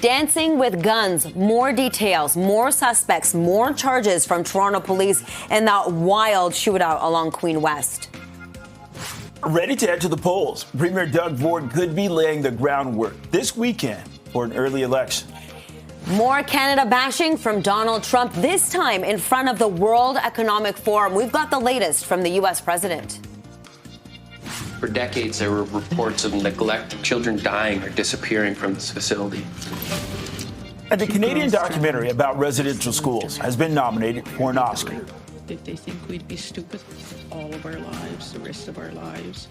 Dancing with guns, more details, more suspects, more charges from Toronto police in that wild shootout along Queen West. Ready to head to the polls. Premier Doug Ford could be laying the groundwork this weekend for an early election. More Canada bashing from Donald Trump, this time in front of the World Economic Forum. We've got the latest from the U.S. president. For decades, there were reports of neglect, children dying or disappearing from this facility. And the Canadian documentary about residential schools has been nominated for an Oscar. Did they think we'd be stupid all of our lives, the rest of our lives?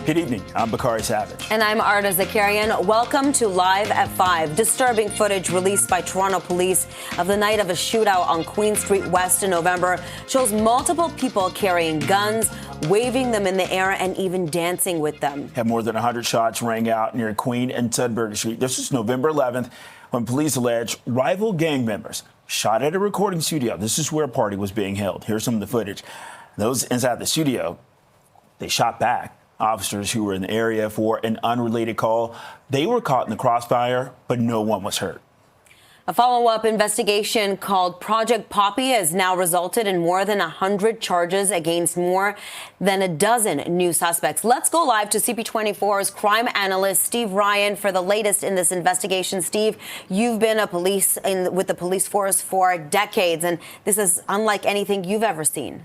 Good evening. I'm Bakari Savage. And I'm Arda Zakarian. Welcome to Live at 5. Disturbing footage released by Toronto police of the night of a shootout on Queen Street West in November shows multiple people carrying guns, waving them in the air, and even dancing with them. Had more than 100 shots rang out near Queen and Sudbury Street. This was November 11th when police allege rival gang members shot at a recording studio. This is where a party was being held. Here's some of the footage. Those inside the studio, they shot back. Officers who were in the area for an unrelated call, they were caught in the crossfire, but no one was hurt. A follow-up investigation called Project Poppy has now resulted in more than 100 charges against more than a dozen new suspects. Let's go live to CP24's crime analyst, Steve Ryan, for the latest in this investigation. Steve, you've been with the police force for decades, and this is unlike anything you've ever seen.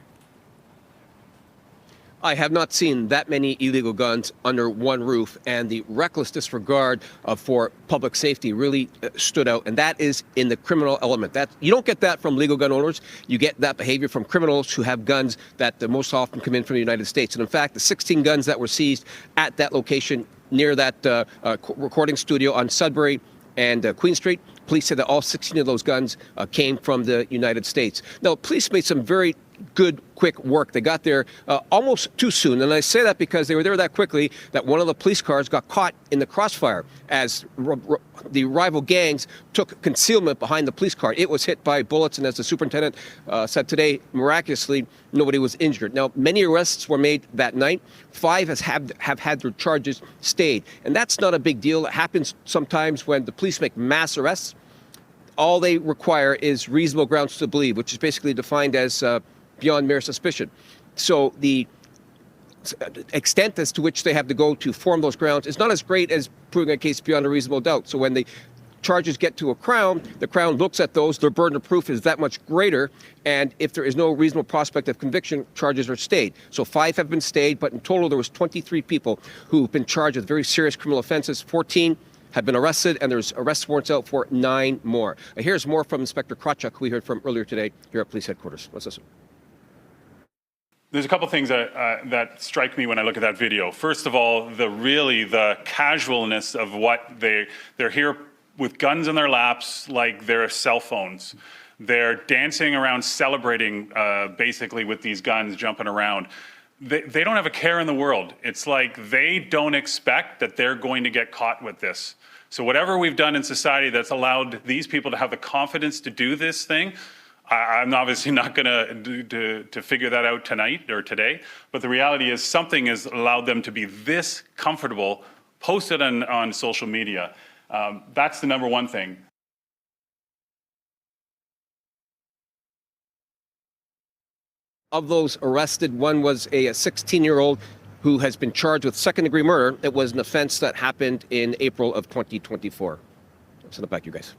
I have not seen that many illegal guns under one roof, and the reckless disregard for public safety really stood out, and that is in the criminal element. That you don't get that from legal gun owners. You get that behavior from criminals who have guns that most often come in from the United States. And in fact, the 16 guns that were seized at that location near that recording studio on Sudbury and Queen Street, police said that all 16 of those guns came from the United States. Now, police made some very good, quick work. They got there almost too soon. And I say that because they were there that quickly that one of the police cars got caught in the crossfire as the rival gangs took concealment behind the police car. It was hit by bullets, and as the superintendent said today, miraculously, nobody was injured. Now, many arrests were made that night. 5 have had their charges stayed. And that's not a big deal. It happens sometimes when the police make mass arrests. All they require is reasonable grounds to believe, which is basically defined as beyond mere suspicion. So the extent as to which they have to go to form those grounds is not as great as proving a case beyond a reasonable doubt. So when the charges get to a Crown, the Crown looks at those, their burden of proof is that much greater, and if there is no reasonable prospect of conviction, charges are stayed. So 5 have been stayed, but in total there was 23 people who've been charged with very serious criminal offenses. 14 have been arrested, and there's arrest warrants out for 9 more. Here's more from Inspector Krawchuk, who we heard from earlier today here at police headquarters. Let's listen. There's a couple things that strike me when I look at that video. First of all, the casualness of what they're here with guns in their laps like they're cell phones. They're dancing around, celebrating basically with these guns, jumping around. They don't have a care in the world. It's like they don't expect that they're going to get caught with this. So whatever we've done in society that's allowed these people to have the confidence to do this thing, I'm obviously not going to figure that out tonight or today, but the reality is something has allowed them to be this comfortable, posted on social media. That's the number one thing. Of those arrested, one was a 16-year-old who has been charged with second-degree murder. It was an offense that happened in April of 2024. I'll send it back to you guys.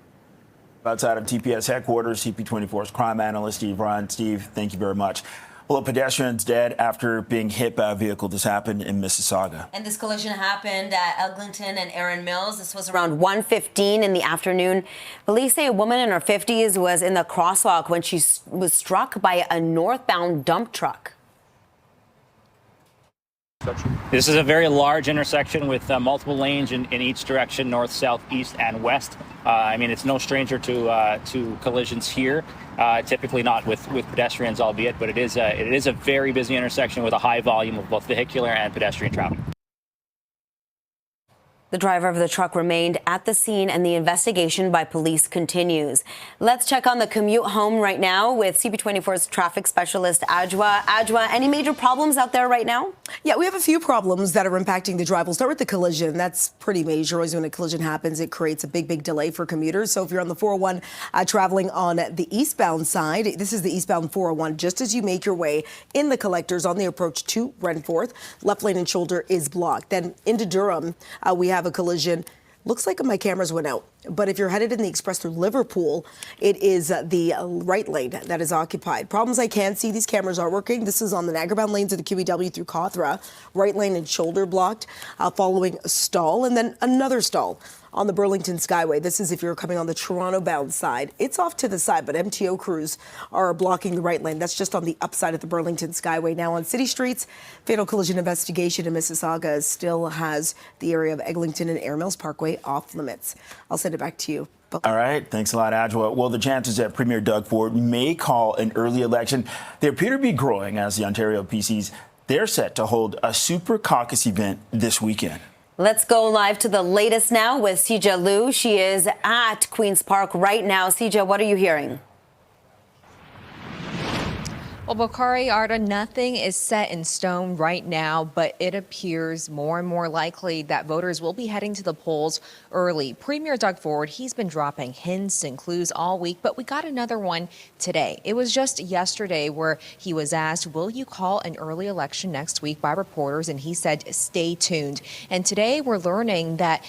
Outside of TPS headquarters, CP24's crime analyst, Steve Ryan. Steve, thank you very much. Well, a pedestrian's dead after being hit by a vehicle. This happened in Mississauga. And this collision happened at Eglinton and Erin Mills. This was around 1:15 in the afternoon. Police say a woman in her 50s was in the crosswalk when she was struck by a northbound dump truck. This is a very large intersection with multiple lanes in each direction, north, south, east, and west. I mean, it's no stranger to collisions here. Typically not with pedestrians, albeit, but it is a very busy intersection with a high volume of both vehicular and pedestrian traffic. The driver of the truck remained at the scene and the investigation by police continues. Let's check on the commute home right now with CP24's traffic specialist, Ajwa. Ajwa, any major problems out there right now? Yeah, we have a few problems that are impacting the drive. We'll start with the collision. That's pretty major. Always when a collision happens, it creates a big delay for commuters. So if you're on the 401 traveling on the eastbound side, this is the eastbound 401, just as you make your way in the collectors on the approach to Renforth, left lane and shoulder is blocked. Then into Durham, we have a collision. Looks like my cameras went out, but if you're headed in the express through Liverpool, it is the right lane that is occupied. Problems I can see, these cameras are working. This is on the Niagara-bound lanes of the QEW through Cawthra, right lane and shoulder blocked, following a stall, and then another stall on the Burlington Skyway. This is if you're coming on the Toronto-bound side. It's off to the side, but MTO crews are blocking the right lane. That's just on the upside of the Burlington Skyway. Now on city streets, fatal collision investigation in Mississauga still has the area of Eglinton and Air Mills Parkway off limits. I'll send it back to you. All right. Thanks a lot, Ajwa. Well, the chances that Premier Doug Ford may call an early election, they appear to be growing as the Ontario PCs, they're set to hold a super caucus event this weekend. Let's go live to the latest now with Sija Liu. She is at Queen's Park right now. Sija, what are you hearing? Well, Bakari, Arda, nothing is set in stone right now, but it appears more and more likely that voters will be heading to the polls early. Premier Doug Ford, he's been dropping hints and clues all week, but we got another one today. It was just yesterday where he was asked, will you call an early election next week by reporters? And he said, stay tuned. And today we're learning that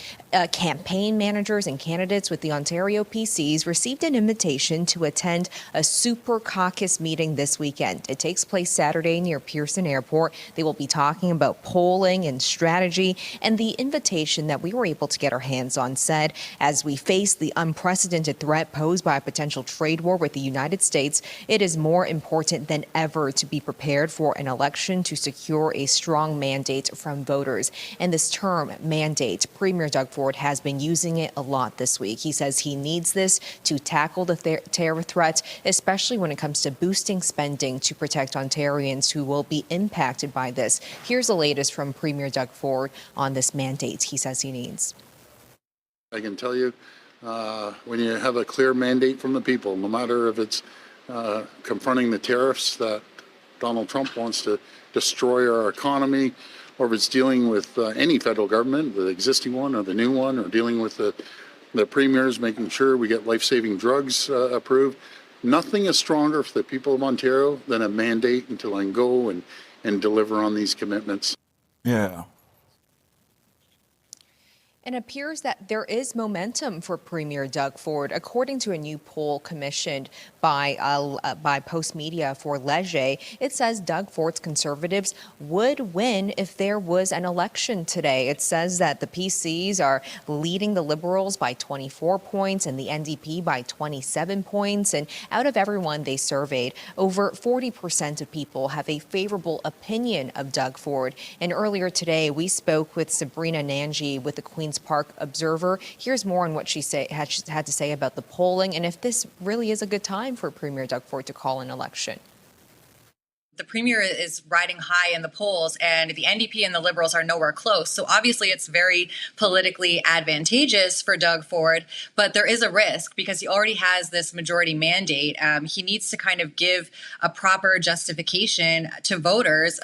campaign managers and candidates with the Ontario PCs received an invitation to attend a super caucus meeting this weekend. It takes place Saturday near Pearson Airport. They will be talking about polling and strategy. And the invitation that we were able to get our hands on said, as we face the unprecedented threat posed by a potential trade war with the United States, it is more important than ever to be prepared for an election to secure a strong mandate from voters. And this term, mandate, Premier Doug Ford has been using it a lot this week. He says he needs this to tackle the terror threat, especially when it comes to boosting spending to protect Ontarians who will be impacted by this. Here's the latest from Premier Doug Ford on this mandate he says he needs. I can tell you, when you have a clear mandate from the people, no matter if it's confronting the tariffs that Donald Trump wants to destroy our economy, or if it's dealing with any federal government, the existing one or the new one, or dealing with the premiers, making sure we get life-saving drugs approved. Nothing is stronger for the people of Ontario than a mandate until I can go and deliver on these commitments. Yeah. It appears that there is momentum for Premier Doug Ford. According to a new poll commissioned by Post Media for Leger, it says Doug Ford's Conservatives would win if there was an election today. It says that the PCs are leading the Liberals by 24 points and the NDP by 27 points. And out of everyone they surveyed, over 40% of people have a favorable opinion of Doug Ford. And earlier today, we spoke with Sabrina Nanji with the Queen's Park Observer. Here's more on what she had to say about the polling and if this really is a good time for Premier Doug Ford to call an election. The Premier is riding high in the polls, and the NDP and the Liberals are nowhere close. So obviously it's very politically advantageous for Doug Ford, but there is a risk because he already has this majority mandate. He needs to kind of give a proper justification to voters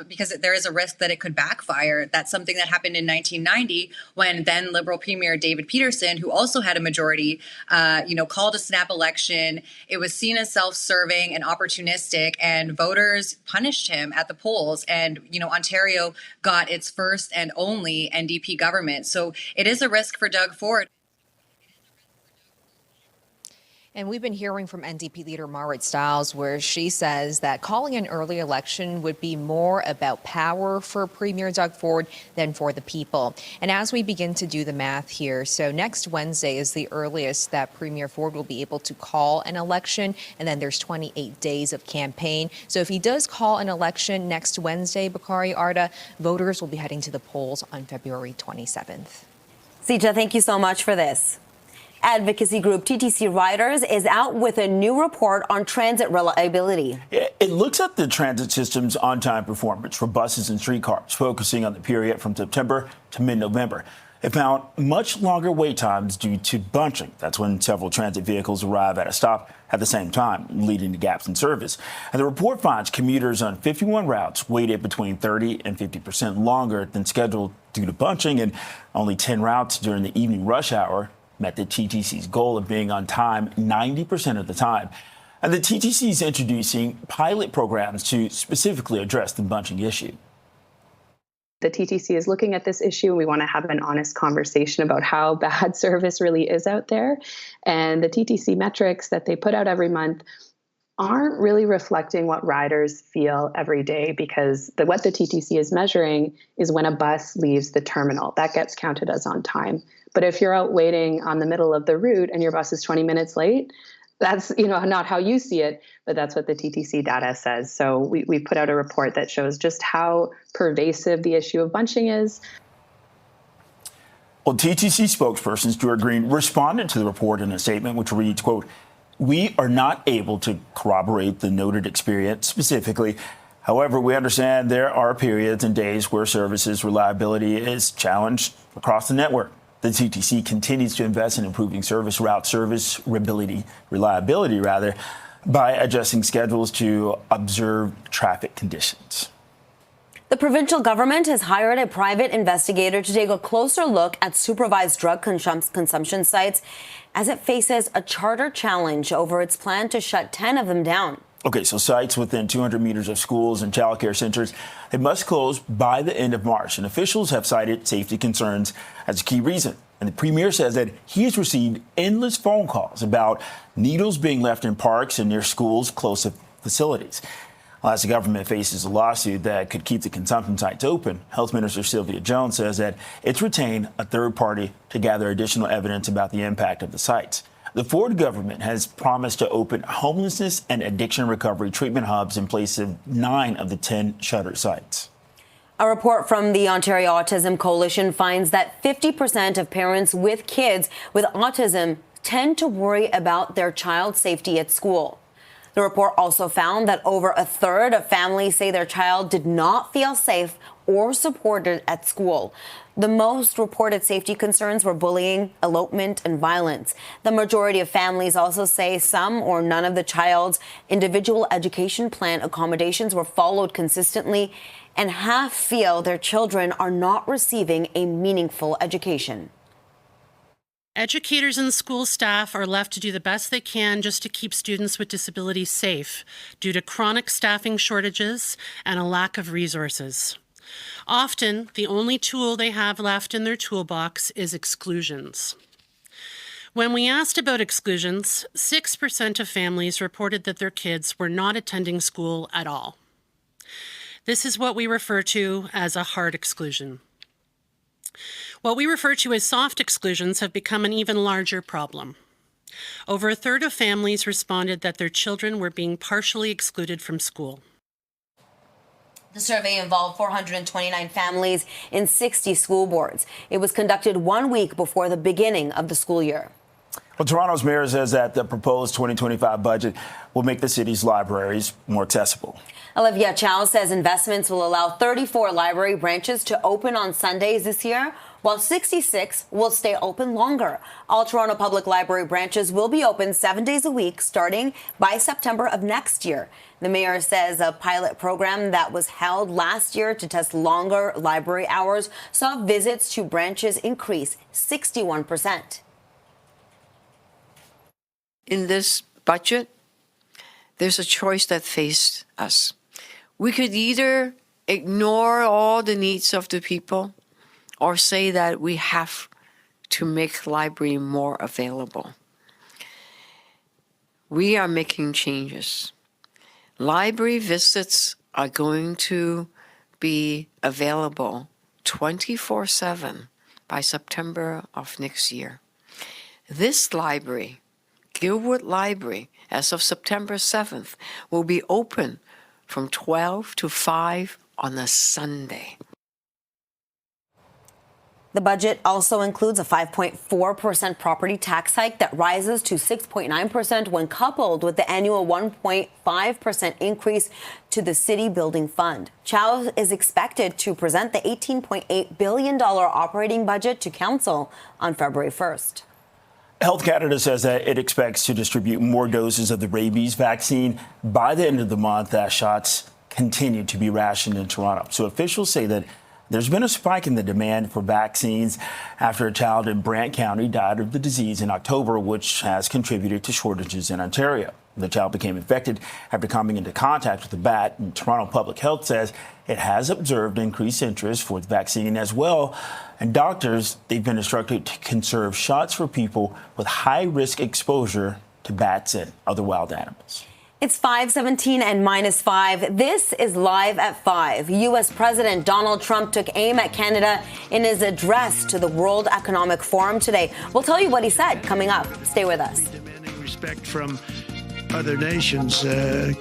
because there is a risk that it could backfire. That's something that happened in 1990 when then Liberal Premier David Peterson, who also had a majority, called a snap election. It was seen as self-serving and opportunistic, and voters punished him at the polls. And, Ontario got its first and only NDP government. So it is a risk for Doug Ford. And we've been hearing from NDP leader Marit Stiles, where she says that calling an early election would be more about power for Premier Doug Ford than for the people. And as we begin to do the math here, so next Wednesday is the earliest that Premier Ford will be able to call an election. And then there's 28 days of campaign. So if he does call an election next Wednesday, Bakari, Arda, voters will be heading to the polls on February 27th. Sija, thank you so much for this. Advocacy group TTC Riders is out with a new report on transit reliability. It looks at the transit system's on-time performance for buses and streetcars, focusing on the period from September to mid-November. It found much longer wait times due to bunching. That's when several transit vehicles arrive at a stop at the same time, leading to gaps in service. And the report finds commuters on 51 routes waited between 30 and 50% longer than scheduled due to bunching, and only 10 routes during the evening rush hour met the TTC's goal of being on time 90% of the time. And the TTC is introducing pilot programs to specifically address the bunching issue. The TTC is looking at this issue, and we want to have an honest conversation about how bad service really is out there. And the TTC metrics that they put out every month aren't really reflecting what riders feel every day, because what the TTC is measuring is when a bus leaves the terminal. That gets counted as on time. But if you're out waiting on the middle of the route and your bus is 20 minutes late, that's not how you see it, but that's what the TTC data says. So we put out a report that shows just how pervasive the issue of bunching is. Well, TTC spokesperson Stuart Green responded to the report in a statement which reads, quote, "We are not able to corroborate the noted experience specifically. However, we understand there are periods and days where services reliability is challenged across the network. The TTC continues to invest in improving route service reliability by adjusting schedules to observe traffic conditions." The provincial government has hired a private investigator to take a closer look at supervised drug consumption sites as it faces a charter challenge over its plan to shut 10 of them down. Okay, so sites within 200 meters of schools and child care centers, they must close by the end of March. And officials have cited safety concerns as a key reason. And the premier says that he has received endless phone calls about needles being left in parks and near schools close to facilities. As the government faces a lawsuit that could keep the consumption sites open, Health Minister Sylvia Jones says that it's retained a third party to gather additional evidence about the impact of the sites. The Ford government has promised to open homelessness and addiction recovery treatment hubs in place of 9 of the 10 shuttered sites. A report from the Ontario Autism Coalition finds that 50% of parents with kids with autism tend to worry about their child's safety at school. The report also found that over a third of families say their child did not feel safe or supported at school. The most reported safety concerns were bullying, elopement, and violence. The majority of families also say some or none of the child's individual education plan accommodations were followed consistently, and half feel their children are not receiving a meaningful education. Educators and school staff are left to do the best they can just to keep students with disabilities safe due to chronic staffing shortages and a lack of resources. Often, the only tool they have left in their toolbox is exclusions. When we asked about exclusions, 6% of families reported that their kids were not attending school at all. This is what we refer to as a hard exclusion. What we refer to as soft exclusions have become an even larger problem. Over a third of families responded that their children were being partially excluded from school. The survey involved 429 families in 60 school boards. It was conducted 1 week before the beginning of the school year. Well, Toronto's mayor says that the proposed 2025 budget will make the city's libraries more accessible. Olivia Chow says investments will allow 34 library branches to open on Sundays this year, while 66 will stay open longer. All Toronto Public Library branches will be open 7 days a week starting by September of next year. The mayor says a pilot program that was held last year to test longer library hours saw visits to branches increase 61%. In this budget, there's a choice that faced us. We could either ignore all the needs of the people or say that we have to make library more available. We are making changes. Library visits are going to be available 24/7 by September of next year. This library, Gilwood Library, as of September 7th, will be open from 12 to 5 on a Sunday. The budget also includes a 5.4% property tax hike that rises to 6.9% when coupled with the annual 1.5% increase to the city building fund. Chow is expected to present the $18.8 billion operating budget to council on February 1st. Health Canada says that it expects to distribute more doses of the rabies vaccine by the end of the month as shots continue to be rationed in Toronto. So officials say that there's been a spike in the demand for vaccines after a child in Brant County died of the disease in October, which has contributed to shortages in Ontario. The child became infected after coming into contact with the bat, and Toronto Public Health says it has observed increased interest for the vaccine as well. And doctors, they've been instructed to conserve shots for people with high-risk exposure to bats and other wild animals. It's 5:17 and -5. This is Live at 5. U.S. President Donald Trump took aim at Canada in his address to the World Economic Forum today. We'll tell you what he said coming up. Stay with us. Demanding respect from other nations.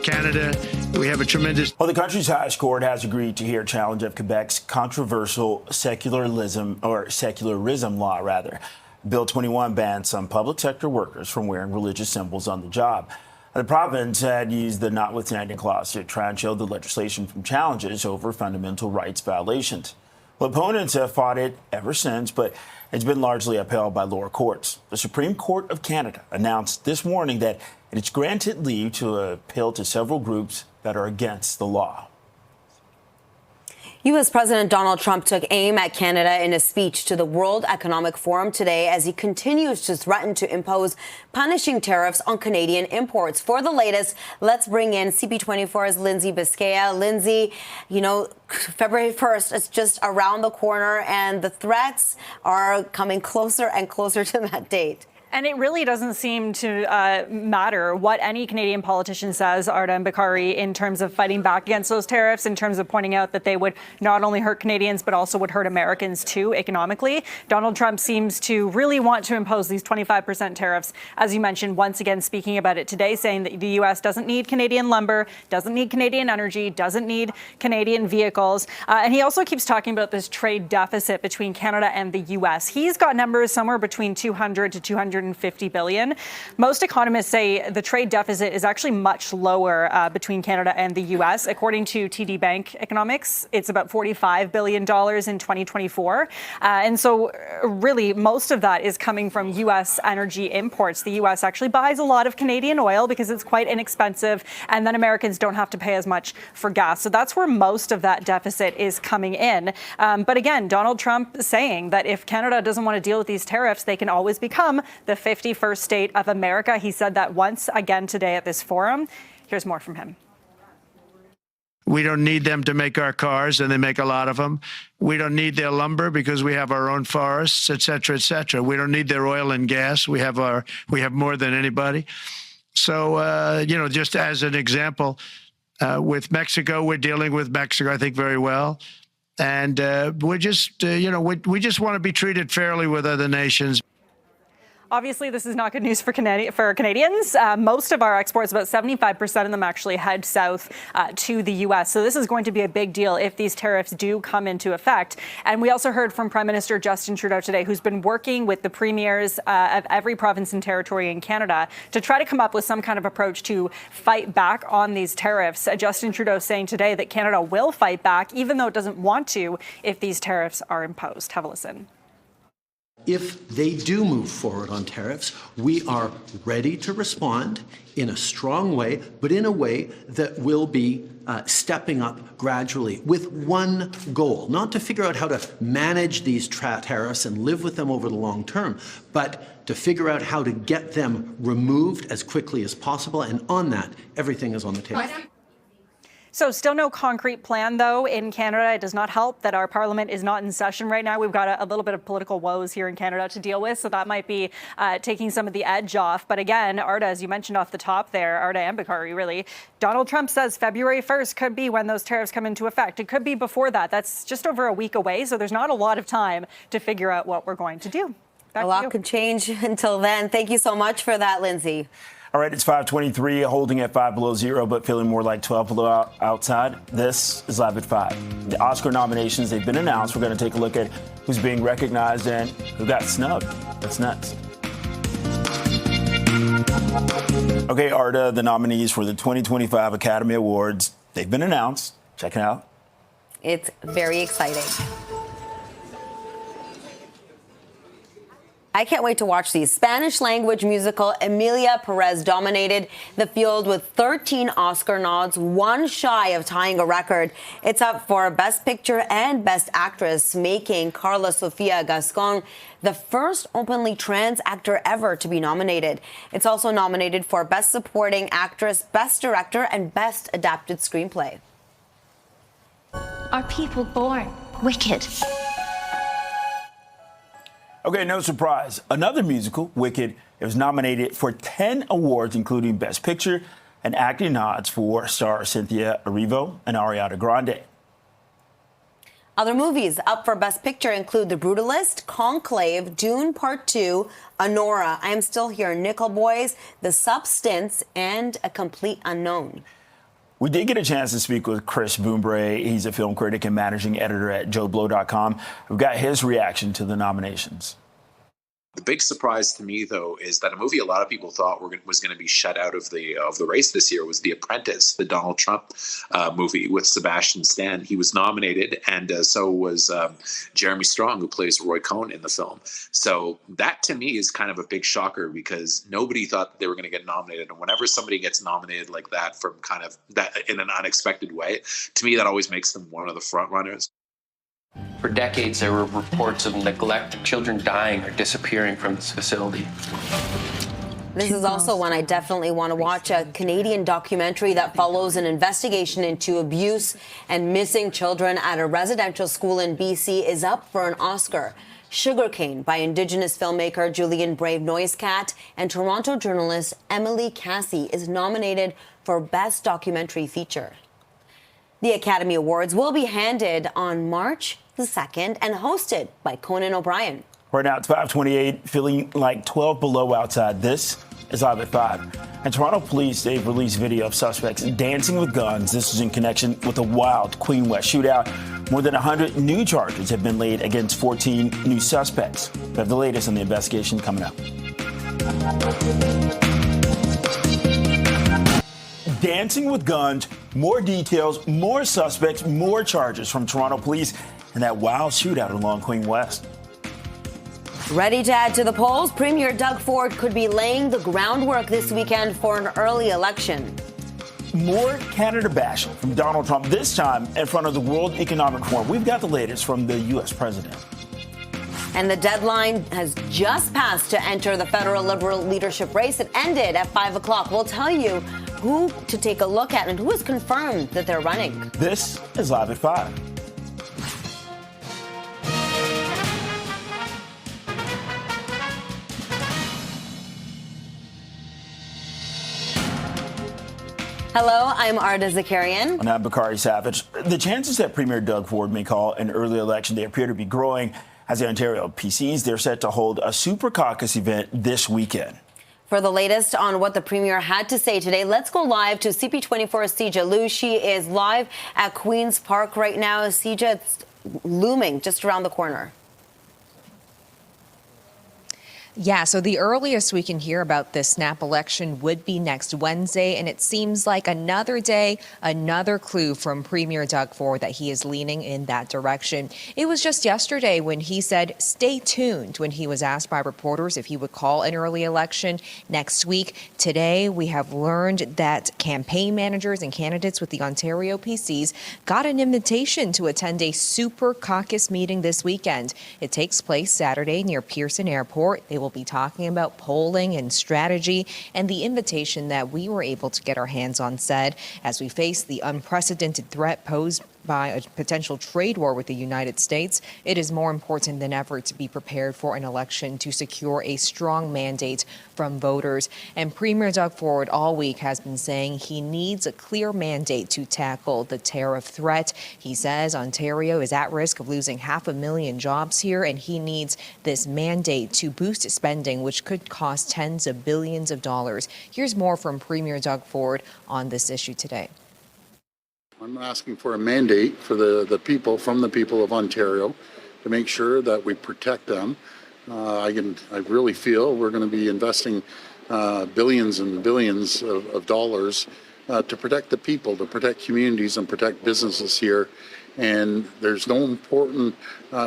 Canada, we have a tremendous... Well, the country's highest court has agreed to hear a challenge of Quebec's controversial secularism law, rather. Bill 21 bans some public sector workers from wearing religious symbols on the job. The province had used the notwithstanding clause to try and shield the legislation from challenges over fundamental rights violations. Well, opponents have fought it ever since, but it's been largely upheld by lower courts. The Supreme Court of Canada announced this morning that it's granted leave to appeal to several groups that are against the law. U.S. President Donald Trump took aim at Canada in a speech to the World Economic Forum today as he continues to threaten to impose punishing tariffs on Canadian imports. For the latest, let's bring in CP24's Lindsay Biscaya. Lindsay, you know, February 1st is just around the corner and the threats are coming closer and closer to that date. And it really doesn't seem to matter what any Canadian politician says, Arda and Bakari, in terms of fighting back against those tariffs, in terms of pointing out that they would not only hurt Canadians, but also would hurt Americans too, economically. Donald Trump seems to really want to impose these 25% tariffs, as you mentioned, once again speaking about it today, saying that the U.S. doesn't need Canadian lumber, doesn't need Canadian energy, doesn't need Canadian vehicles. And he also keeps talking about this trade deficit between Canada and the U.S. He's got numbers somewhere between 200 to 250 billion. Most economists say the trade deficit is actually much lower between Canada and the U.S. According to TD Bank Economics, it's about $45 billion in 2024. And so really most of that is coming from U.S. energy imports. The U.S. actually buys a lot of Canadian oil because it's quite inexpensive, and then Americans don't have to pay as much for gas. So that's where most of that deficit is coming in. But again, Donald Trump saying that if Canada doesn't want to deal with these tariffs, they can always become the 51st state of America. He said that once again today at this forum. Here's more from him. We don't need them to make our cars, and they make a lot of them. We don't need their lumber because we have our own forests, et cetera, et cetera. We don't need their oil and gas. We have more than anybody. So, just as an example, with Mexico, we're dealing with Mexico, I think, very well. And we just want to be treated fairly with other nations. Obviously, this is not good news for Canadians. Most of our exports, about 75% of them actually head south to the U.S. So this is going to be a big deal if these tariffs do come into effect. And we also heard from Prime Minister Justin Trudeau today, who's been working with the premiers of every province and territory in Canada to try to come up with some kind of approach to fight back on these tariffs. Justin Trudeau saying today that Canada will fight back, even though it doesn't want to, if these tariffs are imposed. Have a listen. If they do move forward on tariffs, we are ready to respond in a strong way, but in a way that will be stepping up gradually with one goal, not to figure out how to manage these tariffs and live with them over the long term, but to figure out how to get them removed as quickly as possible. And on that, everything is on the table. So still no concrete plan, though, in Canada. It does not help that our parliament is not in session right now. We've got a little bit of political woes here in Canada to deal with, so that might be taking some of the edge off. But again, Arda, as you mentioned off the top there, Arda and Bakari, really, Donald Trump says February 1st could be when those tariffs come into effect. It could be before that. That's just over a week away, so there's not a lot of time to figure out what we're going to do. A lot could change until then. Thank you so much for that, Lindsay. All right, it's 5:23, holding at 5 below zero, but feeling more like 12 below outside. This is Live at 5. The Oscar nominations, they've been announced. We're going to take a look at who's being recognized and who got snubbed. That's next. Okay, Arda, the nominees for the 2025 Academy Awards, they've been announced. Check it out. It's very exciting. I can't wait to watch these. Spanish language musical Emilia Perez dominated the field with 13 Oscar nods, one shy of tying a record. It's up for Best Picture and Best Actress, making Carla Sofia Gascon the first openly trans actor ever to be nominated. It's also nominated for Best Supporting Actress, Best Director, and Best Adapted Screenplay. Are people born wicked? Okay, no surprise. Another musical, Wicked, it was nominated for 10 awards, including Best Picture and acting nods for star Cynthia Erivo and Ariana Grande. Other movies up for Best Picture include The Brutalist, Conclave, Dune Part 2, Anora, I Am Still Here, Nickel Boys, The Substance, and A Complete Unknown. We did get a chance to speak with Chris Boombre. He's a film critic and managing editor at JoeBlow.com. We've got his reaction to the nominations. The big surprise to me, though, is that a movie a lot of people thought was going to be shut out of the race this year was The Apprentice, the Donald Trump movie with Sebastian Stan. He was nominated, and so was Jeremy Strong, who plays Roy Cohn in the film. So that, to me, is kind of a big shocker because nobody thought that they were going to get nominated. And whenever somebody gets nominated like that from kind of that in an unexpected way, to me, that always makes them one of the front runners. For decades, there were reports of neglect, children dying or disappearing from this facility. This is also one I definitely want to watch, a Canadian documentary that follows an investigation into abuse and missing children at a residential school in BC is up for an Oscar. Sugarcane by Indigenous filmmaker Julian Brave Noisecat and Toronto journalist Emily Cassie is nominated for Best Documentary Feature. The Academy Awards will be handed on March the 2nd and hosted by Conan O'Brien. Right now, it's 5:28, feeling like 12 below outside. This is Live at 5. And Toronto police, they've released video of suspects dancing with guns. This is in connection with a wild Queen West shootout. More than 100 new charges have been laid against 14 new suspects. We have the latest on the investigation coming up. Dancing with guns, more details, more suspects, more charges from Toronto police and that wild shootout along Queen West. Ready to add to the polls? Premier Doug Ford could be laying the groundwork this weekend for an early election. More Canada bashing from Donald Trump, this time in front of the World Economic Forum. We've got the latest from the U.S. president. And the deadline has just passed to enter the federal Liberal leadership race. It ended at 5 o'clock. We'll tell you who to take a look at and who has confirmed that they're running. This is Live at 5. Hello, I'm Arda Zakarian. And I'm Bakari Savage. The chances that Premier Doug Ford may call an early election, they appear to be growing. As the Ontario PCs, they're set to hold a super caucus event this weekend. For the latest on what the Premier had to say today, let's go live to CP24's Sija Liu. She is live at Queen's Park right now. Sija, it's looming just around the corner. Yeah, so the earliest we can hear about this snap election would be next Wednesday, and it seems like another day, another clue from Premier Doug Ford that he is leaning in that direction. It was just yesterday when he said, stay tuned, when he was asked by reporters if he would call an early election next week. Today, we have learned that campaign managers and candidates with the Ontario PCs got an invitation to attend a super caucus meeting this weekend. It takes place Saturday near Pearson Airport. They will be talking about polling and strategy, and the invitation that we were able to get our hands on said, as we face the unprecedented threat posed by a potential trade war with the United States, it is more important than ever to be prepared for an election to secure a strong mandate from voters. And Premier Doug Ford all week has been saying he needs a clear mandate to tackle the tariff threat. He says Ontario is at risk of losing 500,000 jobs here, and he needs this mandate to boost spending, which could cost tens of billions of dollars. Here's more from Premier Doug Ford on this issue today. I'm asking for a mandate for the people, from the people of Ontario, to make sure that we protect them. I really feel we're going to be investing billions and billions of dollars to protect the people, to protect communities and protect businesses here. And there's no important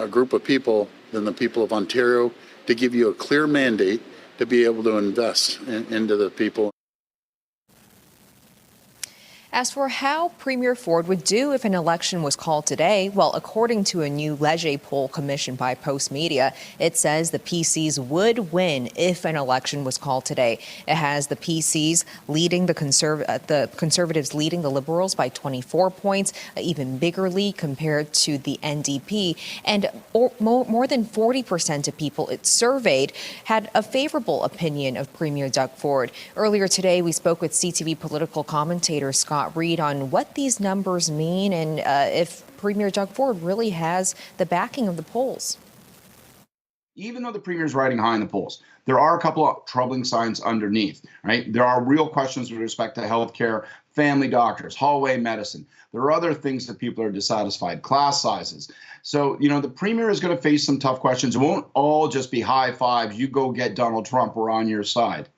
group of people than the people of Ontario to give you a clear mandate to be able to invest into the people. As for how Premier Ford would do if an election was called today, well, according to a new Leger poll commissioned by Post Media, it says the PCs would win if an election was called today. It has the PCs leading the Conservatives leading the Liberals by 24 points, an even bigger lead compared to the NDP. And more than 40% of people it surveyed had a favorable opinion of Premier Doug Ford. Earlier today, we spoke with CTV political commentator Scott Reid on what these numbers mean and if Premier Doug Ford really has the backing of the polls. Even though the Premier is riding high in the polls, there are a couple of troubling signs underneath, right? There are real questions with respect to healthcare, family doctors, hallway medicine. There are other things that people are dissatisfied, class sizes. So, the Premier is going to face some tough questions. It won't all just be high fives. You go get Donald Trump, we're on your side.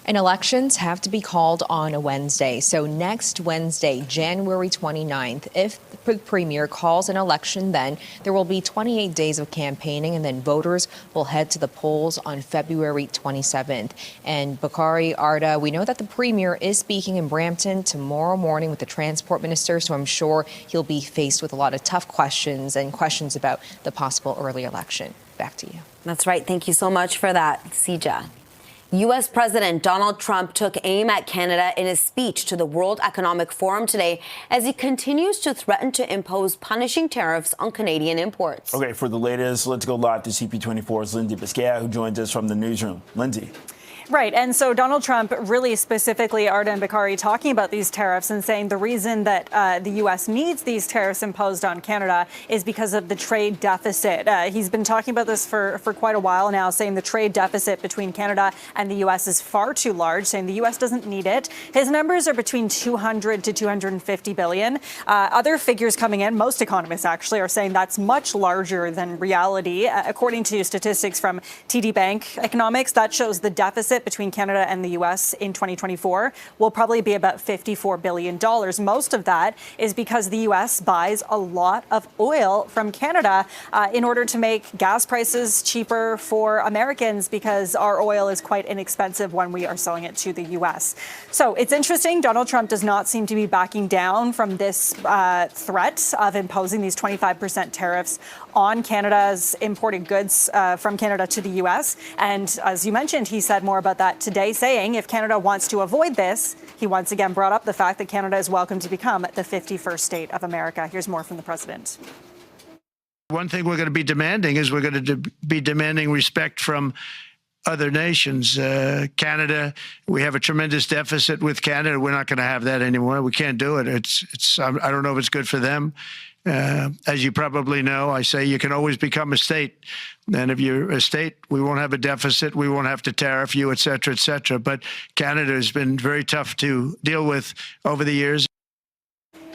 And elections have to be called on a Wednesday. So next Wednesday, January 29th, if the Premier calls an election then, there will be 28 days of campaigning, and then voters will head to the polls on February 27th. And Bakari, Arda, we know that the Premier is speaking in Brampton tomorrow morning with the Transport Minister, so I'm sure he'll be faced with a lot of tough questions and questions about the possible early election. Back to you. That's right. Thank you so much for that, Sija. U.S. President Donald Trump took aim at Canada in his speech to the World Economic Forum today as he continues to threaten to impose punishing tariffs on Canadian imports. Okay, for the latest, let's go live to CP24's Lindsay Biscaya, who joins us from the newsroom. Lindsay. Right. And so Donald Trump really specifically, Arda and Bakari, talking about these tariffs and saying the reason that the U.S. needs these tariffs imposed on Canada is because of the trade deficit. He's been talking about this for quite a while now, saying the trade deficit between Canada and the U.S. is far too large, saying the U.S. doesn't need it. His numbers are between 200 to 250 billion. Other figures coming in, most economists actually are saying that's much larger than reality. According to statistics from TD Bank Economics, that shows the deficit between Canada and the U.S. in 2024 will probably be about $54 billion. Most of that is because the U.S. buys a lot of oil from Canada in order to make gas prices cheaper for Americans, because our oil is quite inexpensive when we are selling it to the U.S. So it's interesting. Donald Trump does not seem to be backing down from this threat of imposing these 25% tariffs on Canada's imported goods from Canada to the U.S. And as you mentioned, he said more about that today, saying if Canada wants to avoid this, he once again brought up the fact that Canada is welcome to become the 51st state of America. Here's more from the president. One thing we're going to be demanding is we're going to be demanding respect from other nations. Canada, we have a tremendous deficit with Canada. We're not going to have that anymore. We can't do it. I don't know if it's good for them. As you probably know, I say you can always become a state. And if you're a state, we won't have a deficit. We won't have to tariff you, et cetera, et cetera. But Canada has been very tough to deal with over the years.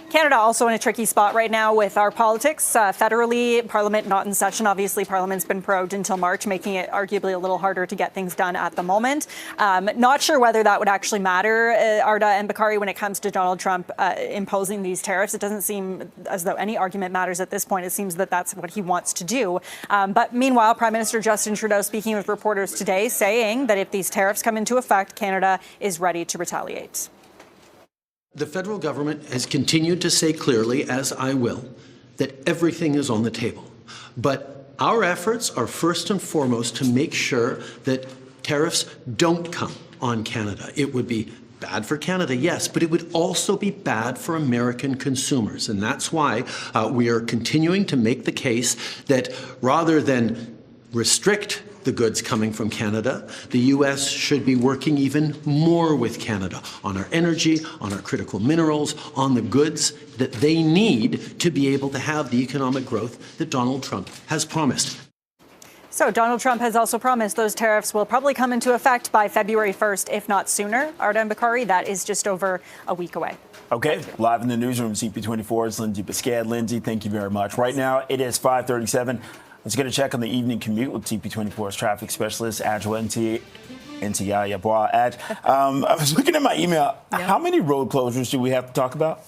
Canada also in a tricky spot right now with our politics. Federally, Parliament not in session. Obviously, Parliament's been prorogued until March, making it arguably a little harder to get things done at the moment. Not sure whether that would actually matter, Arda and Bakari, when it comes to Donald Trump imposing these tariffs. It doesn't seem as though any argument matters at this point. It seems that that's what he wants to do. But meanwhile, Prime Minister Justin Trudeau speaking with reporters today, saying that if these tariffs come into effect, Canada is ready to retaliate. The federal government has continued to say clearly, as I will, that everything is on the table. But our efforts are first and foremost to make sure that tariffs don't come on Canada. It would be Bad for Canada, yes, but it would also be bad for American consumers. And that's why we are continuing to make the case that rather than restrict the goods coming from Canada, the U.S. should be working even more with Canada on our energy, on our critical minerals, on the goods that they need to be able to have the economic growth that Donald Trump has promised. So Donald Trump has also promised those tariffs will probably come into effect by February 1st, if not sooner. Arda Bakari, that is just over a week away. Okay, live in the newsroom, CP24's Lindsay Biscad. Lindsay, thank you very much. Right now, it is 5:37. Let's get a check on the evening commute with CP24's traffic specialist, Adjoa Ntiyaya Bois. I was looking at my email. Yeah. How many road closures do we have to talk about?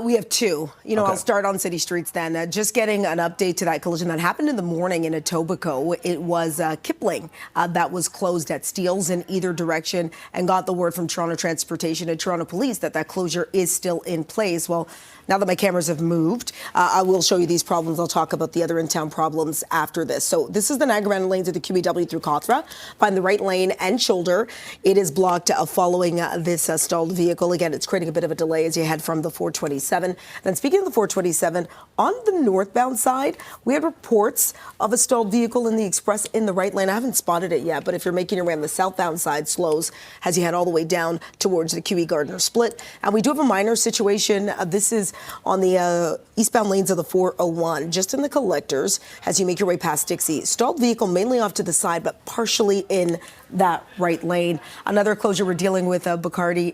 We have two. Okay. I'll start on city streets then. Just getting an update to that collision that happened in the morning in Etobicoke. It was Kipling that was closed at Steeles in either direction, and got the word from Toronto Transportation and Toronto Police that closure is still in place. Well, now that my cameras have moved, I will show you these problems. I'll talk about the other in-town problems after this. So this is the Niagara lanes of the QEW through Cawthra. Find the right lane and shoulder. It is blocked following this stalled vehicle. Again, it's creating a bit of a delay as you head from the 427. Then speaking of the 427, on the northbound side, we had reports of a stalled vehicle in the express in the right lane. I haven't spotted it yet, but if you're making your way on the southbound side, slows as you head all the way down towards the QE Gardner split. And we do have a minor situation. This is on the eastbound lanes of the 401, just in the collectors as you make your way past Dixie. Stalled vehicle mainly off to the side, but partially in that right lane. Another closure we're dealing with, Bakari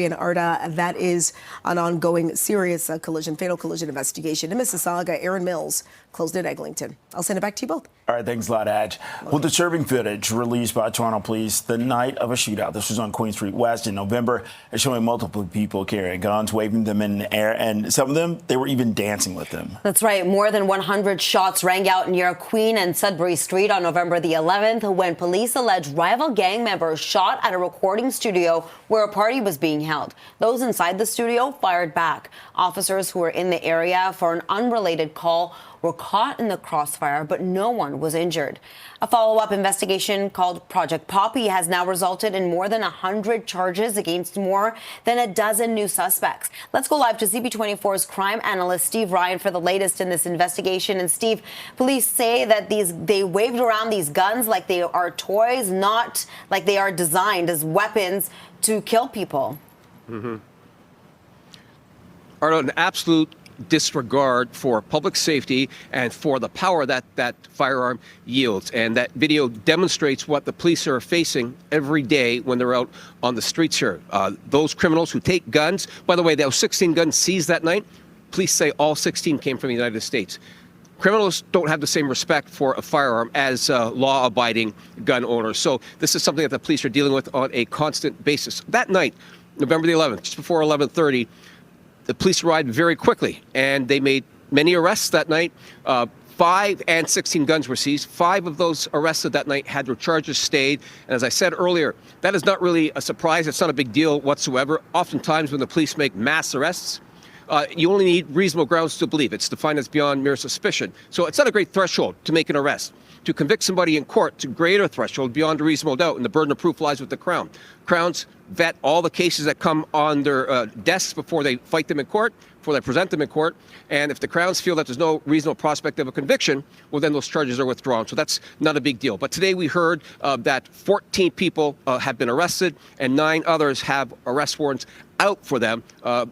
and Arda, that is an ongoing serious fatal collision investigation in Mississauga. Aaron Mills closed at Eglinton. I'll send it back to you both. All right, thanks a lot, Adj. Well, disturbing footage released by Toronto Police the night of a shootout. This was on Queen Street West in November, showing multiple people carrying guns, waving them in the air, and some of them, they were even dancing with them. That's right. More than 100 shots rang out near Queen and Sudbury Street on November the 11th when police alleged rival gang members shot at a recording studio where a party was being held. Those inside the studio fired back. Officers who were in the area for an unrelated call were caught in the crossfire, but no one was injured. A follow-up investigation called Project Poppy has now resulted in more than 100 charges against more than a dozen new suspects. Let's go live to CP24's crime analyst Steve Ryan for the latest in this investigation. And Steve, police say that they waved around these guns like they are toys, not like they are designed as weapons to kill people. Mm-hmm. Are an absolute disregard for public safety and for the power that firearm yields. And that video demonstrates what the police are facing every day when they're out on the streets here. Those criminals who take guns, by the way, there were 16 guns seized that night. Police say all 16 came from the United States. Criminals don't have the same respect for a firearm as law-abiding gun owners. So this is something that the police are dealing with on a constant basis. That night, November the 11th, just before 11:30, the police arrived very quickly, and they made many arrests that night. 5 and 16 guns were seized. 5 of those arrested that night had their charges stayed. And as I said earlier, that is not really a surprise. It's not a big deal whatsoever. Oftentimes when the police make mass arrests, you only need reasonable grounds to believe. It's defined as beyond mere suspicion. So it's not a great threshold to make an arrest. To convict somebody in court, to greater threshold beyond a reasonable doubt, and the burden of proof lies with the Crown. Crowns vet all the cases that come on their desks before they fight them in court, before they present them in court, and if the Crowns feel that there's no reasonable prospect of a conviction, well, then those charges are withdrawn. So that's not a big deal. But today we heard that 14 people have been arrested, and 9 others have arrest warrants out for them.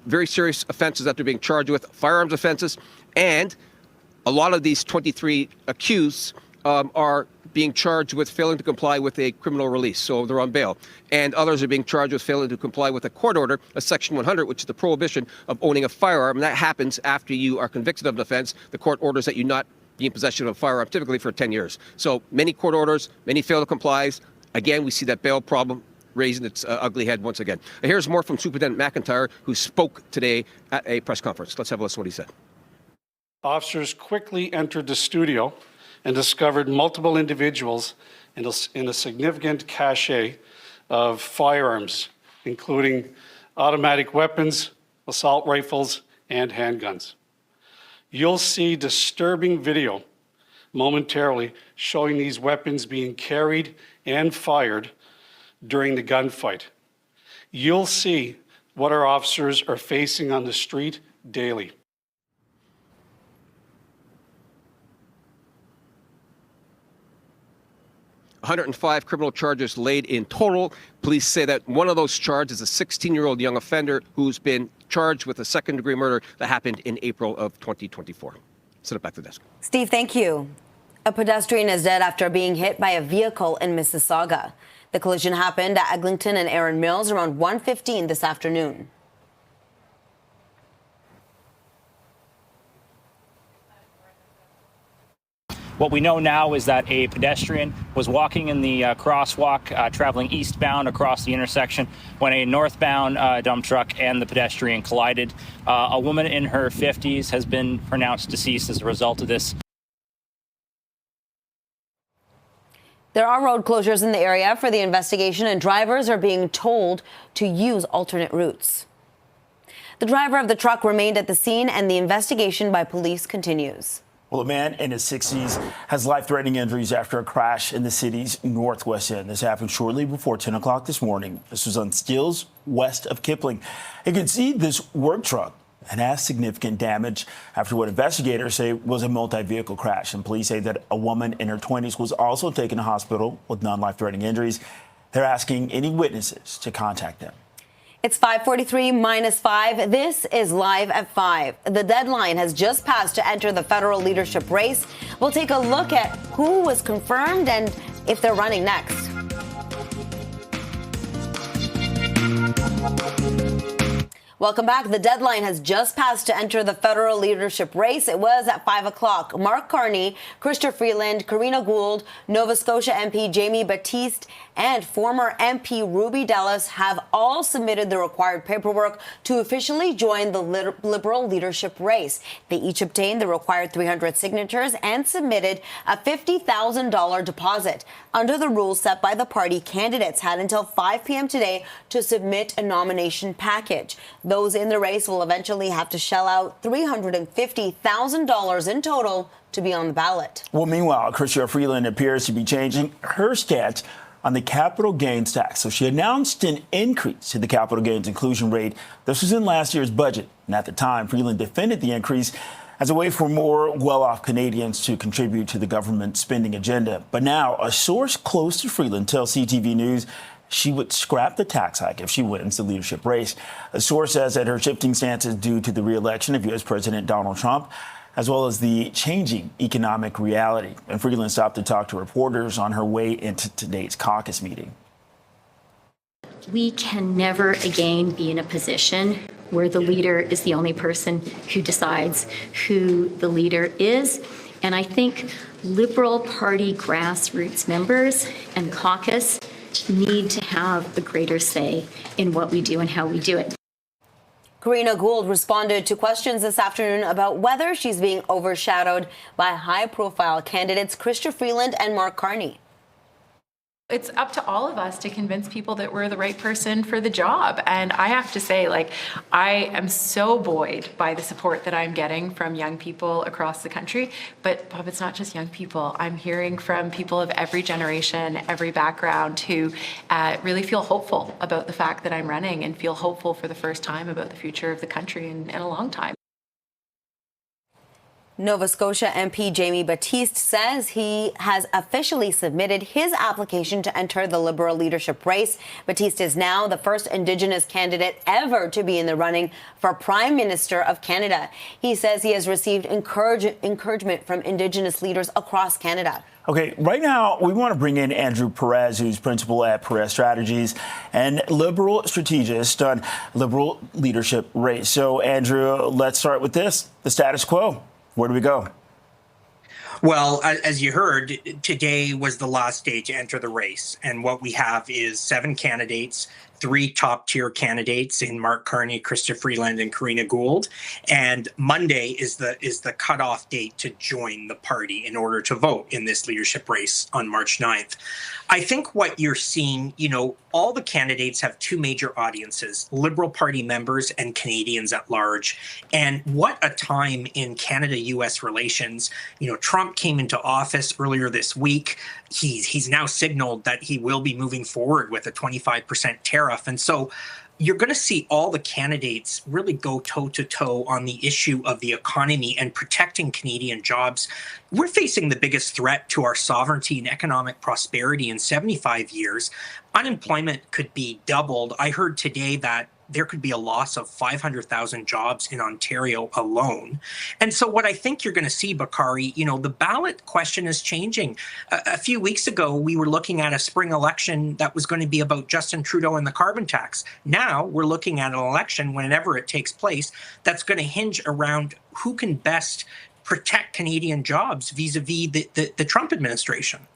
Very serious offenses that they're being charged with, firearms offenses, and a lot of these 23 accused are being charged with failing to comply with a criminal release, so they're on bail. And others are being charged with failing to comply with a court order, a Section 100, which is the prohibition of owning a firearm. And that happens after you are convicted of an offense. The court orders that you not be in possession of a firearm, typically for 10 years. So many court orders, many fail to comply. Again, we see that bail problem raising its ugly head once again. Here's more from Superintendent McIntyre, who spoke today at a press conference. Let's have a listen to what he said. Officers quickly entered the studio and discovered multiple individuals in a significant cache of firearms, including automatic weapons, assault rifles, and handguns. You'll see disturbing video momentarily showing these weapons being carried and fired during the gunfight. you'll see what our officers are facing on the street daily. "105 criminal charges laid in total. Police say that one of those charges is a 16-year-old young offender who's been charged with a second-degree murder that happened in April of 2024. Send it back to the desk. Steve, thank you. A pedestrian is dead after being hit by a vehicle in Mississauga. The collision happened at Eglinton and Erin Mills around 1:15 this afternoon. What we know now is that a pedestrian was walking in the crosswalk, traveling eastbound across the intersection when a northbound dump truck and the pedestrian collided. A woman in her 50s has been pronounced deceased as a result of this. There are road closures in the area for the investigation, and drivers are being told to use alternate routes. The driver of the truck remained at the scene, and the investigation by police continues. Well, a man in his 60s has life-threatening injuries after a crash in the city's northwest end. This happened shortly before 10 o'clock this morning. This was on Stills, west of Kipling. You can see this work truck and has significant damage after what investigators say was a multi-vehicle crash. And police say that a woman in her 20s was also taken to hospital with non-life-threatening injuries. They're asking any witnesses to contact them. It's 5:43 minus 5. This is Live at 5. The deadline has just passed to enter the federal leadership race. We'll take a look at who was confirmed and if they're running next. Welcome back. The deadline has just passed to enter the federal leadership race. It was at 5 o'clock. Mark Carney, Chrystia Freeland, Karina Gould, Nova Scotia MP Jamie Battiste, and former MP Ruby Dallas have all submitted the required paperwork to officially join the Liberal leadership race. They each obtained the required 300 signatures and submitted a $50,000 deposit. Under the rules set by the party, candidates had until 5 p.m. today to submit a nomination package. Those in the race will eventually have to shell out $350,000 in total to be on the ballot. Well, meanwhile, Chrystia Freeland appears to be changing her stance on the capital gains tax. So she announced an increase to the capital gains inclusion rate. This was in last year's budget. And at the time, Freeland defended the increase as a way for more well-off Canadians to contribute to the government spending agenda. But now, a source close to Freeland tells CTV News she would scrap the tax hike if she wins the leadership race. A source says that her shifting stance is due to the re-election of U.S. President Donald Trump, as well as the changing economic reality. And Freeland stopped to talk to reporters on her way into today's caucus meeting. We can never again be in a position where the leader is the only person who decides who the leader is. And I think Liberal Party grassroots members and caucus need to have a greater say in what we do and how we do it. Karina Gould responded to questions this afternoon about whether she's being overshadowed by high-profile candidates Chrystia Freeland and Mark Carney. It's up to all of us to convince people that we're the right person for the job. And I have to say, I am so buoyed by the support that I'm getting from young people across the country. But Bob, it's not just young people. I'm hearing from people of every generation, every background who really feel hopeful about the fact that I'm running and feel hopeful for the first time about the future of the country in a long time. Nova Scotia MP Jamie Battiste says he has officially submitted his application to enter the Liberal leadership race. Battiste is now the first Indigenous candidate ever to be in the running for Prime Minister of Canada. He says he has received encouragement from Indigenous leaders across Canada. Okay, right now we want to bring in Andrew Perez, who's principal at Perez Strategies and Liberal strategist on Liberal leadership race. So, Andrew, let's start with this, the status quo. Where do we go? Well, as you heard, today was the last day to enter the race. And what we have is 7 candidates, 3 top-tier candidates in Mark Carney, Chrystia Freeland, and Karina Gould. And Monday is the cutoff date to join the party in order to vote in this leadership race on March 9th. I think what you're seeing, all the candidates have 2 major audiences, Liberal Party members and Canadians at large. And what a time in Canada-U.S. relations. Trump came into office earlier this week. He's now signaled that he will be moving forward with a 25% tariff tariff. And so you're going to see all the candidates really go toe to toe on the issue of the economy and protecting Canadian jobs. We're facing the biggest threat to our sovereignty and economic prosperity in 75 years. Unemployment could be doubled. I heard today that there could be a loss of 500,000 jobs in Ontario alone. And so what I think you're going to see, Bakari, the ballot question is changing. A few weeks ago, we were looking at a spring election that was going to be about Justin Trudeau and the carbon tax. Now we're looking at an election, whenever it takes place, that's going to hinge around who can best protect Canadian jobs vis-a-vis the Trump administration.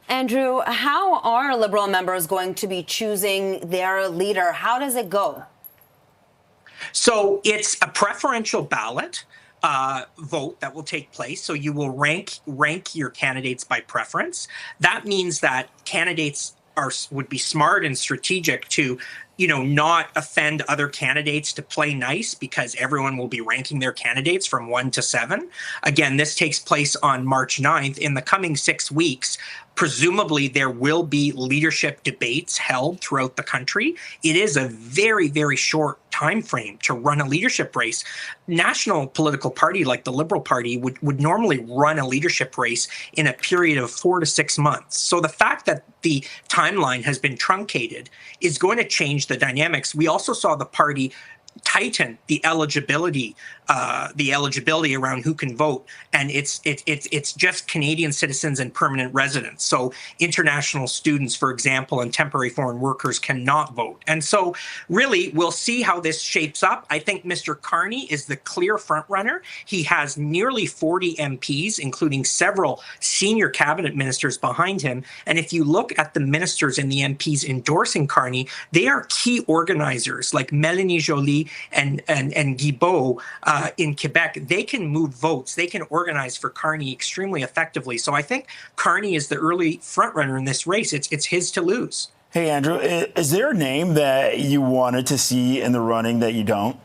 Andrew, how are Liberal members going to be choosing their leader? How does it go? So it's a preferential ballot vote that will take place. So you will rank your candidates by preference. That means that candidates would be smart and strategic to not offend other candidates, to play nice, because everyone will be ranking their candidates from 1 to 7. Again, this takes place on March 9th. In the coming 6 weeks, presumably there will be leadership debates held throughout the country. It is a very, very short time frame to run a leadership race. National political party like the Liberal Party would normally run a leadership race in a period of 4 to 6 months. So the fact that the timeline has been truncated is going to change the dynamics. We also saw the party tighten the eligibility around who can vote, and it's just Canadian citizens and permanent residents. So international students, for example, and temporary foreign workers cannot vote. And so really, we'll see how this shapes up. I think Mr. Carney is the clear front runner. He has nearly 40 MPs, including several senior cabinet ministers behind him. And if you look at the ministers and the MPs endorsing Carney, they are key organizers like Mélanie Joly and Guilbeault in Quebec. They can move votes. They can organize for Carney extremely effectively. So I think Carney is the early front runner in this race. It's his to lose. Hey, Andrew, is there a name that you wanted to see in the running that you don't?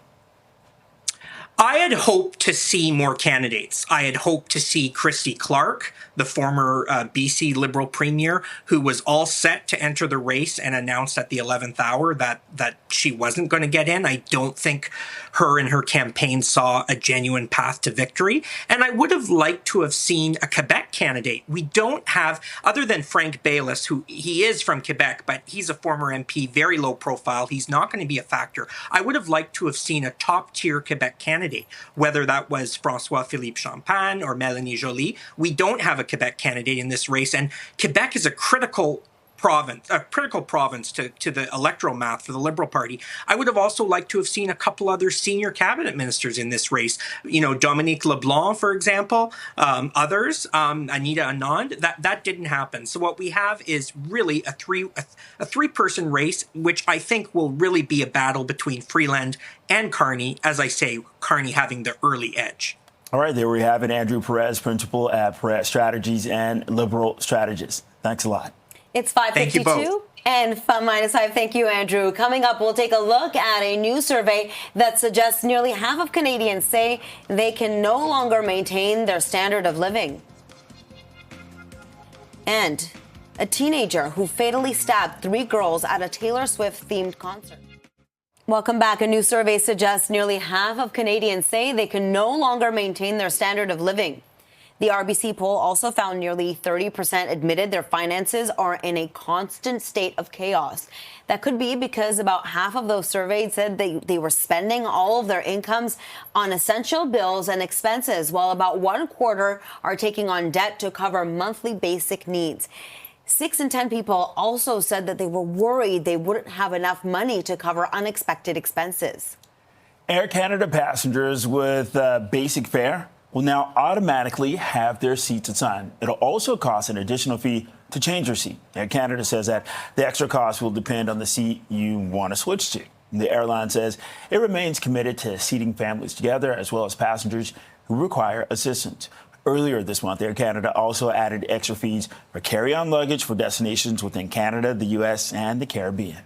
I had hoped to see more candidates. I had hoped to see Christy Clark, the former BC Liberal Premier, who was all set to enter the race and announced at the 11th hour that she wasn't going to get in. I don't think her and her campaign saw a genuine path to victory. And I would have liked to have seen a Quebec candidate. We don't have, other than Frank Baylis, who he is from Quebec, but he's a former MP, very low profile. He's not going to be a factor. I would have liked to have seen a top-tier Quebec candidate, whether that was François-Philippe Champagne or Mélanie Joly. We don't have a Quebec candidate in this race, and Quebec is a critical province to the electoral math for the Liberal Party. I would have also liked to have seen a couple other senior cabinet ministers in this race. Dominique LeBlanc, for example, others, Anita Anand. That didn't happen. So what we have is really a three-person race, which I think will really be a battle between Freeland and Carney. As I say, Carney having the early edge. All right, there we have it. Andrew Perez, principal at Perez Strategies and Liberal Strategist. Thanks a lot. It's 5:52 and 5-5. Thank you, Andrew. Coming up, we'll take a look at a new survey that suggests nearly half of Canadians say they can no longer maintain their standard of living. And a teenager who fatally stabbed 3 girls at a Taylor Swift-themed concert. Welcome back. A new survey suggests nearly half of Canadians say they can no longer maintain their standard of living. The RBC poll also found nearly 30% admitted their finances are in a constant state of chaos. That could be because about half of those surveyed said they were spending all of their incomes on essential bills and expenses, while about 1/4 are taking on debt to cover monthly basic needs. 6 in 10 people also said that they were worried they wouldn't have enough money to cover unexpected expenses. Air Canada passengers with basic fare will now automatically have their seats assigned. It'll also cost an additional fee to change your seat. Air Canada says that the extra cost will depend on the seat you want to switch to. The airline says it remains committed to seating families together as well as passengers who require assistance. Earlier this month, Air Canada also added extra fees for carry-on luggage for destinations within Canada, the U.S., and the Caribbean.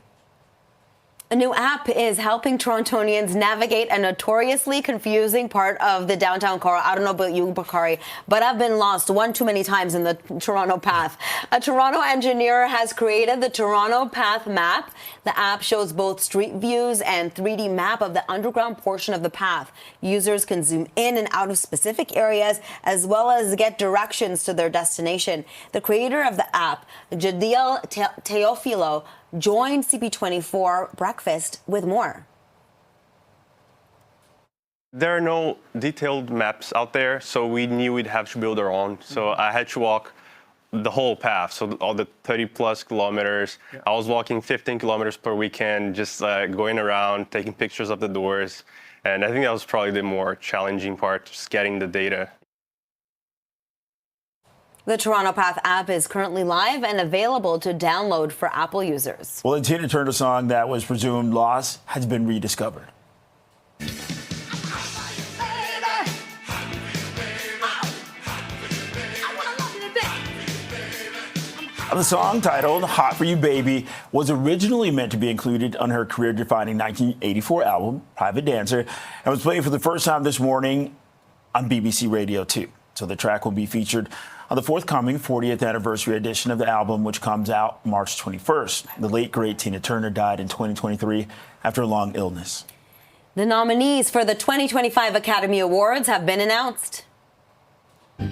A new app is helping Torontonians navigate a notoriously confusing part of the downtown core. I don't know about you, Bakari, but I've been lost one too many times in the Toronto Path. A Toronto engineer has created the Toronto Path map. The app shows both street views and 3D map of the underground portion of the path. Users can zoom in and out of specific areas as well as get directions to their destination. The creator of the app, Jadiel Teofilo, joined CP24 Breakfast with more. There are no detailed maps out there, so we knew we'd have to build our own. So I had to walk the whole path, so all the 30 plus kilometers. Yeah. I was walking 15 kilometers per weekend, just going around, taking pictures of the doors. And I think that was probably the more challenging part, just getting the data. The Toronto Path app is currently live and available to download for Apple users. Well, a Tina Turner song that was presumed lost has been rediscovered. The song, titled Hot For You Baby, was originally meant to be included on her career-defining 1984 album, Private Dancer, and was played for the first time this morning on BBC Radio 2. So the track will be featured on the forthcoming 40th anniversary edition of the album, which comes out March 21st. The late, great Tina Turner died in 2023 after a long illness. The nominees for the 2025 Academy Awards have been announced.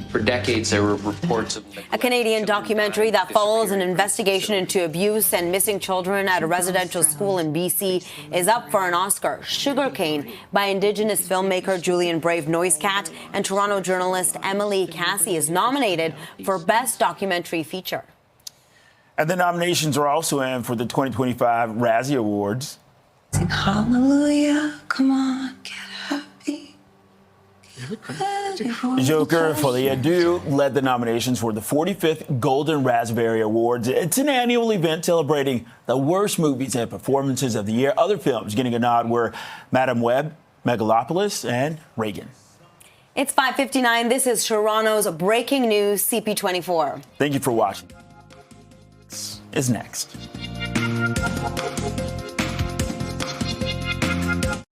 For decades, there were reports of a Canadian documentary that follows an investigation into abuse and missing children at a residential school in BC is up for an Oscar. Sugarcane by Indigenous filmmaker Julian Brave Noisecat and Toronto journalist Emily Cassie is nominated for Best Documentary Feature. And the nominations are also in for the 2025 Razzie Awards. Sing hallelujah, come on, get happy. Joker Folie à Deux led the nominations for the 45th Golden Raspberry Awards. It's an annual event celebrating the worst movies and performances of the year. Other films getting a nod were Madam Web, Megalopolis, and Reagan. It's 5:59. This is Toronto's breaking news, CP24. Thank you for watching. This is next.